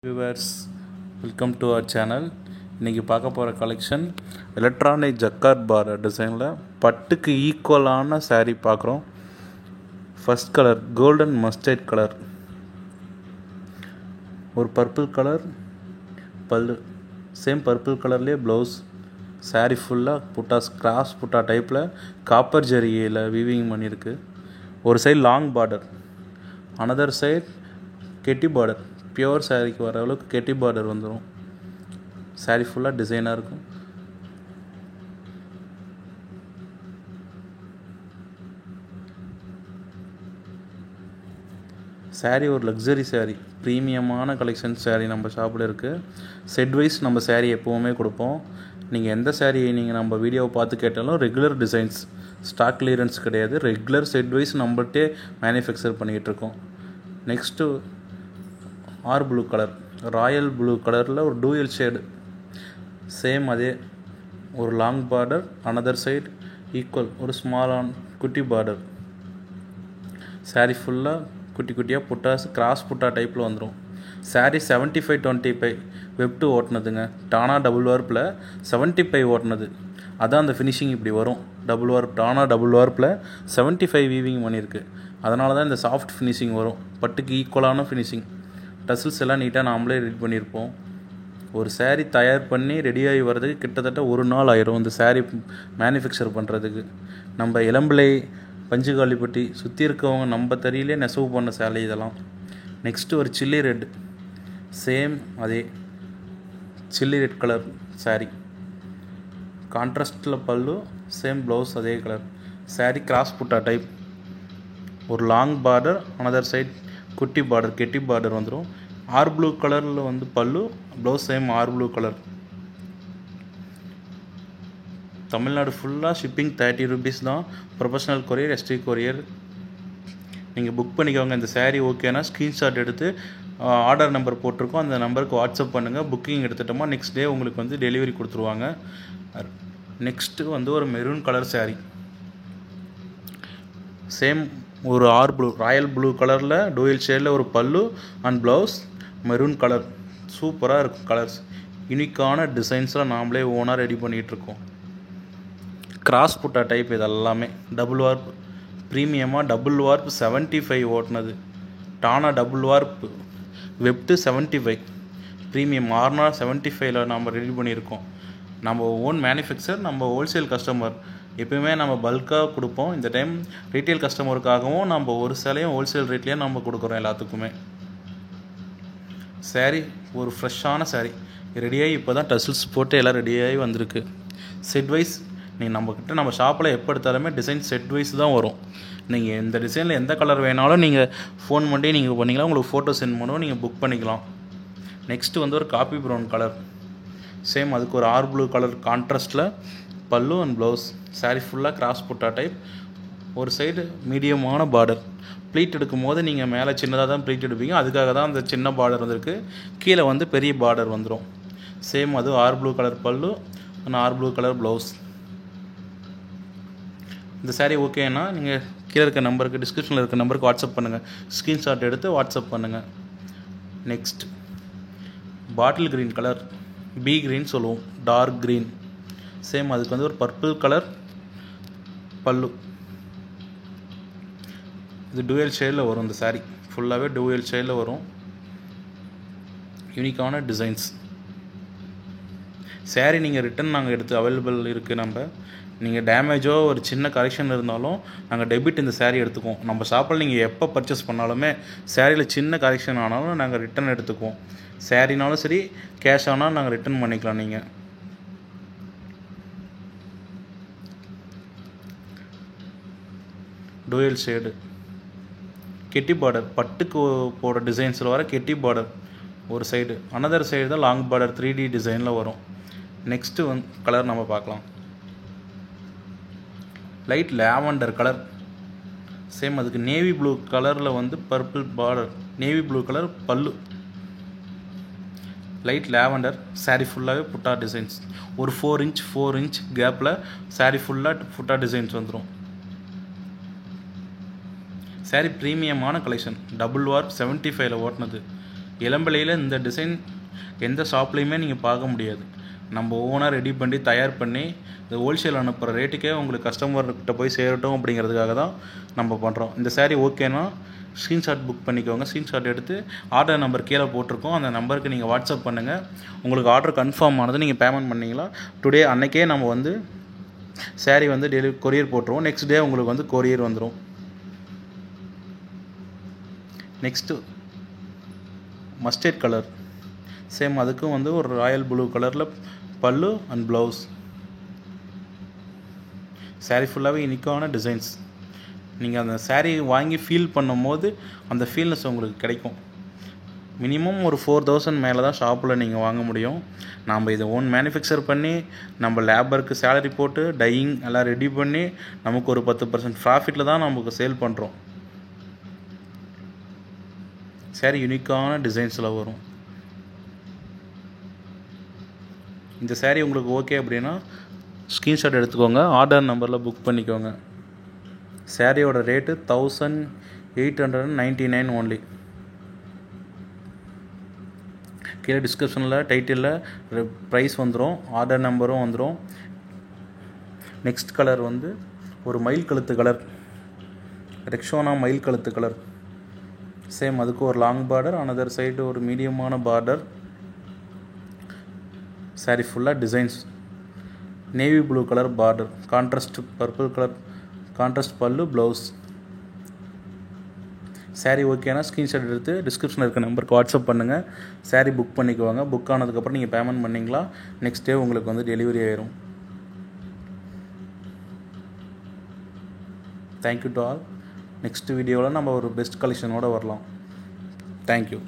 Viewers, welcome to our channel. இன்றைக்கி பார்க்க போகிற கலெக்ஷன் எலக்ட்ரானிக் ஜக்கார்ட் பார் டிசைனில் பட்டுக்கு ஈக்குவலான saree பார்க்குறோம். First colour golden mustard colour, ஒரு பர்பிள் கலர் பல்லு, சேம் பர்பிள் கலர்லேயே ப்ளவுஸ். saree ஃபுல்லாக புட்டாஸ் கிராஸ் புட்டா டைப்பில் காப்பர் ஜரியில் வீவிங் பண்ணியிருக்கு. ஒரு side long border, another side கெட்டி பார்டர். பியோர் சாரீக்கு வர அளவுக்கு கெட்டி பார்டர் வந்துடும். சாரீ ஃபுல்லாக டிசைனாக இருக்கும். சாரீ ஒரு லக்ஸரி சாரீ, ப்ரீமியமான கலெக்ஷன் சாரீ நம்ம ஷாப்பில் இருக்குது. செட் வைஸ் நம்ம சாரீ எப்போவுமே கொடுப்போம். நீங்கள் எந்த சாரீ நீங்கள் நம்ம வீடியோவை பார்த்து கேட்டாலும் ரெகுலர் டிசைன்ஸ், ஸ்டாக் கிளியரன்ஸ் கிடையாது. ரெகுலர் செட் வைஸ் நம்மள்ட்டே மேனுஃபேக்சர் பண்ணிகிட்ருக்கோம். Next R blue colour, royal blue கலரில் ஒரு டூயல் ஷேடு. சேம் அதே ஒரு long border, another side equal ஒரு ஸ்மால் குட்டி பார்டர். சாரீ ஃபுல்லாக குட்டி குட்டியாக புட்டாஸ் கிராஸ் புட்டா டைப்பில் வந்துடும். சாரீ 75-25 வெப்2 ஓட்டினதுங்க. டானா டபுள் வார்ப்பில் 75 ஓட்டினது. அதான் அந்த ஃபினிஷிங் இப்படி வரும். டபுள் வார்ப் டானா டபுள் வார்ப்பில் 75 வீவிங் பண்ணியிருக்கு. அதனால தான் இந்த சாஃப்ட் ஃபினிஷிங் வரும். பட்டுக்கு ஈக்குவலான ஃபினிஷிங். டசில்ஸ் எல்லாம் நீட்டாக நாமளே ரெடி பண்ணியிருப்போம். ஒரு சாரீ தயார் பண்ணி ரெடியாகி வர்றதுக்கு கிட்டத்தட்ட ஒரு நாள் ஆயிரும். இந்த சாரீ மேனுஃபேக்சர் பண்ணுறதுக்கு நம்ம இளம்பிள்ளை பஞ்சுகாலிப்பட்டி சுற்றி இருக்கவங்க நம்ம தறியிலே நெசவு பண்ண சேலை இதெல்லாம். நெக்ஸ்ட்டு ஒரு சில்லி ரெட், சேம் அதே சில்லி ரெட் கலர் சாரீ, கான்ட்ராஸ்டில் பல்லு, சேம் ப்ளவுஸ் அதே colour. Sari cross butta type, ஒரு லாங் பார்டர், அனதர் சைட் குட்டி பார்டர் கெட்டி பார்டர் வந்துடும். ஆர் ப்ளூ கலரில் வந்து பல்லு, blouse same R blue colour. Tamil Nadu ஃபுல்லாக ஷிப்பிங் 30 rupees தான். Professional courier, ST courier. நீங்கள் புக் பண்ணிக்கோங்க. இந்த சாரீ ஓகேனா ஸ்க்ரீன்ஷாட் எடுத்து ஆர்டர் நம்பர் போட்டிருக்கோம், அந்த நம்பருக்கு வாட்ஸ்அப் பண்ணுங்கள். புக்கிங் எடுத்துட்டோமா நெக்ஸ்ட் டே உங்களுக்கு வந்து டெலிவரி கொடுத்துருவாங்க. நெக்ஸ்ட்டு வந்து ஒரு மெரூன் கலர் சாரீ, சேம் ஒரு ஆர் ப்ளூ ராயல் ப்ளூ கலரில் டூயல் ஷேடில் ஒரு பல்லு அண்ட் ப்ளவுஸ் மெரூன் கலர். சூப்பராக இருக்கும் கலர்ஸ். யூனிக்கான டிசைன்ஸ்லாம் நாமளே ஓனாக ரெடி பண்ணிகிட்ருக்கோம். கிராஸ் புட்டா டைப் இது எல்லாமே. டபுள் வார்ப் ப்ரீமியமாக டபுள் வார்ப் 75 ஓட்டினது. டானா டபுள் வார்ப் வெப்டு 75 ப்ரீமியம். ஆர்னா 75ல் நம்ம ரெடி பண்ணியிருக்கோம். நம்ம ஓன் மேனுஃபேக்சர், நம்ம ஹோல்சேல் கஸ்டமர். எப்போயுமே நம்ம பல்காக கொடுப்போம். இந்த டைம் ரீட்டைல் கஸ்டமருக்காகவும் நம்ம ஒரு சேலையும் ஹோல்சேல் ரேட்லேயே நம்ம கொடுக்குறோம் எல்லாத்துக்குமே. சாரீ ஒரு ஃப்ரெஷ்ஷான சாரீ ரெடியாகி இப்போ தான் டசில்ஸ் போட்டு எல்லாம் ரெடியாகி வந்திருக்கு. செட் வைஸ் நீங்கள் நம்மக்கிட்ட நம்ம ஷாப்பில் எப்போ எடுத்தாலுமே டிசைன் செட் வைஸ் தான் வரும். நீங்கள் எந்த டிசைனில் எந்த கலர் வேணாலும் நீங்கள் ஃபோன் பண்ணி நீங்கள் பண்ணிக்கலாம். உங்களுக்கு ஃபோட்டோ சென்ட் பண்ணுவோம், நீங்கள் புக் பண்ணிக்கலாம். நெக்ஸ்ட்டு வந்து ஒரு காப்பி ப்ரௌன் கலர், சேம் அதுக்கு ஒரு ஆர் ப்ளூ கலர் கான்ட்ராஸ்டில் பல்லு அண்ட் ப்ளவுஸ். சாரீ ஃபுல்லாக கிராஸ் புட்டா டைப், ஒரு சைடு மீடியமான பார்டர். ப்ளீட் எடுக்கும் போது நீங்கள் மேலே சின்னதாக தான் ப்ளீட் எடுப்பீங்க, அதுக்காக தான் அந்த சின்ன பார்டர் வந்திருக்கு. கீழே வந்து பெரிய பார்டர் வந்துடும். சேம் அது are blue colour pallu and are blue colour blouse. இந்த சாரீ ஓகேன்னா நீங்கள் கீழே இருக்க நம்பருக்கு, டிஸ்கிரிப்ஷனில் இருக்க நம்பருக்கு வாட்ஸ்அப் பண்ணுங்கள். ஸ்க்ரீன்ஷாட் எடுத்து வாட்ஸ்அப் பண்ணுங்கள். Next bottle green colour, pea green சொல்லுவோம், டார்க் க்ரீன். சேம் அதுக்கு வந்து ஒரு பர்பிள் கலர் பல்லு. இது டூயல் ஷேடில் வரும். இந்த சாரீ ஃபுல்லாகவே டூயல் ஷேடில் வரும். யூனிக்கான டிசைன்ஸ். சாரீ நீங்கள் ரிட்டன் நாங்கள் எடுத்து அவைலபிள் இருக்குது. நீங்கள் டேமேஜோ ஒரு சின்ன கரெக்ஷன் இருந்தாலும் நாங்கள் டெபிட் இந்த சாரீ எடுத்துக்குவோம். நம்ம ஷாப்பில் நீங்கள் எப்போ பர்ச்சேஸ் பண்ணாலுமே சாரியில் சின்ன கரெக்ஷன் ஆனாலும் நாங்கள் ரிட்டன் எடுத்துக்குவோம். சாரீனாலும் சரி, கேஷ் ஆனாலும் நாங்கள் ரிட்டன் பண்ணிக்கலாம். நீங்கள் டூயல் ஷேடு கெட்டி பார்டர், பட்டுக்கு போட டிசைன்ஸில் வர கெட்டி பார்டர் ஒரு சைடு, அனதர் சைடு தான் லாங் பார்டர் 3D டிசைனில் வரும். நெக்ஸ்ட்டு வந்து கலர் நம்ம பார்க்கலாம். லைட் லாவெண்டர் கலர், சேம் அதுக்கு நேவி ப்ளூ கலரில் வந்து purple border, navy blue colour பல்லு, லைட் லாவெண்டர். சாரீ ஃபுல்லாகவே புட்டா டிசைன்ஸ். ஒரு 4 inch கேப்பில் சாரீ ஃபுல்லாக புட்டா டிசைன்ஸ் வந்துடும். சாரீ ப்ரீமியமான கலெக்ஷன். டபுள் வார்ப் 75ல் ஓட்டினது. இளம்பிள்ளையில் இந்த டிசைன் எந்த ஷாப்லேயுமே நீங்கள் பார்க்க முடியாது. நம்ம ஓனாக ரெடி பண்ணி தயார் பண்ணி இந்த ஹோல்சேல் அனுப்புகிற ரேட்டுக்கே உங்களுக்கு கஸ்டமர்கிட்ட போய் சேரட்டும் அப்படிங்கிறதுக்காக தான் நம்ம பண்ணுறோம். இந்த சாரீ ஓகேனா ஸ்க்ரீன்ஷாட் புக் பண்ணிக்கோங்க. ஸ்க்ரீன்ஷாட் எடுத்து ஆர்டர் நம்பர் கீழே போட்டிருக்கோம், அந்த நம்பருக்கு நீங்கள் வாட்ஸ்அப் பண்ணுங்கள். உங்களுக்கு ஆர்டர் கன்ஃபார்ம் ஆனது நீங்கள் பேமெண்ட் பண்ணிங்களா டுடே அன்றைக்கே நம்ம வந்து சாரீ வந்து கொரியர் போட்டுருவோம். நெக்ஸ்ட் டே உங்களுக்கு வந்து கொரியர் வந்துடும். நெக்ஸ்ட்டு மஸ்டர்ட் கலர் சேம், அதுக்கும் வந்து ஒரு ராயல் ப்ளூ கலரில் பல்லு அண்ட் ப்ளவுஸ். சாரீ ஃபுல்லாகவே யூனிக்கான டிசைன்ஸ். நீங்கள் அந்த சாரீ வாங்கி ஃபீல் பண்ணும் போது அந்த ஃபீல்னஸ் உங்களுக்கு கிடைக்கும். மினிமம் ஒரு 4000 மேலே தான் ஷாப்பில் நீங்கள் வாங்க முடியும். நம்ம இதை ஓன் மேனுஃபேக்சர் பண்ணி நம்ம லேபருக்கு சேலரி போட்டு டையிங் எல்லாம் ரெடி பண்ணி நமக்கு ஒரு 10% ப்ராஃபிட்டில் தான் நமக்கு சேல் பண்ணுறோம். சாரீ யூனிக்கான டிசைன்ஸில் வரும். இந்த சாரீ உங்களுக்கு ஓகே அப்படின்னா ஸ்க்ரீன்ஷாட் எடுத்துக்கோங்க, ஆர்டர் நம்பரில் புக் பண்ணிக்கோங்க. சாரியோட ரேட்டு 1899 ஓன்லி. கீழே டிஸ்கிரிப்ஷனில் டைட்டிலில் ப்ரைஸ் வந்துடும், ஆர்டர் நம்பரும் வந்துடும். நெக்ஸ்ட் கலர் வந்து ஒரு மயில் கழுத்து கலர், ரெக்ஷோனா மயில் கழுத்து கலர். சேம், அதுக்கு ஒரு லாங் பார்டர், அனதர் சைடு ஒரு மீடியமான பார்டர். சாரீ ஃபுல்லாக designs. Navy blue colour border, contrast purple colour, contrast பல்லு, ப்ளவுஸ். சாரீ ஓகேனா ஸ்க்ரீன்ஷாட் எடுத்து டிஸ்கிரிப்ஷனில் இருக்க நம்பருக்கு வாட்ஸ்அப் பண்ணுங்கள். சாரீ புக் பண்ணிக்குவாங்க. புக் ஆனதுக்கப்புறம் நீங்கள் பேமெண்ட் பண்ணிங்களா நெக்ஸ்ட் டே உங்களுக்கு வந்து டெலிவரி ஆயிரும். Thank you to all. நெக்ஸ்ட் வீடியோவில் நம்ம ஒரு பெஸ்ட் கலெக்ஷனோடு வரலாம். தேங்க்யூ.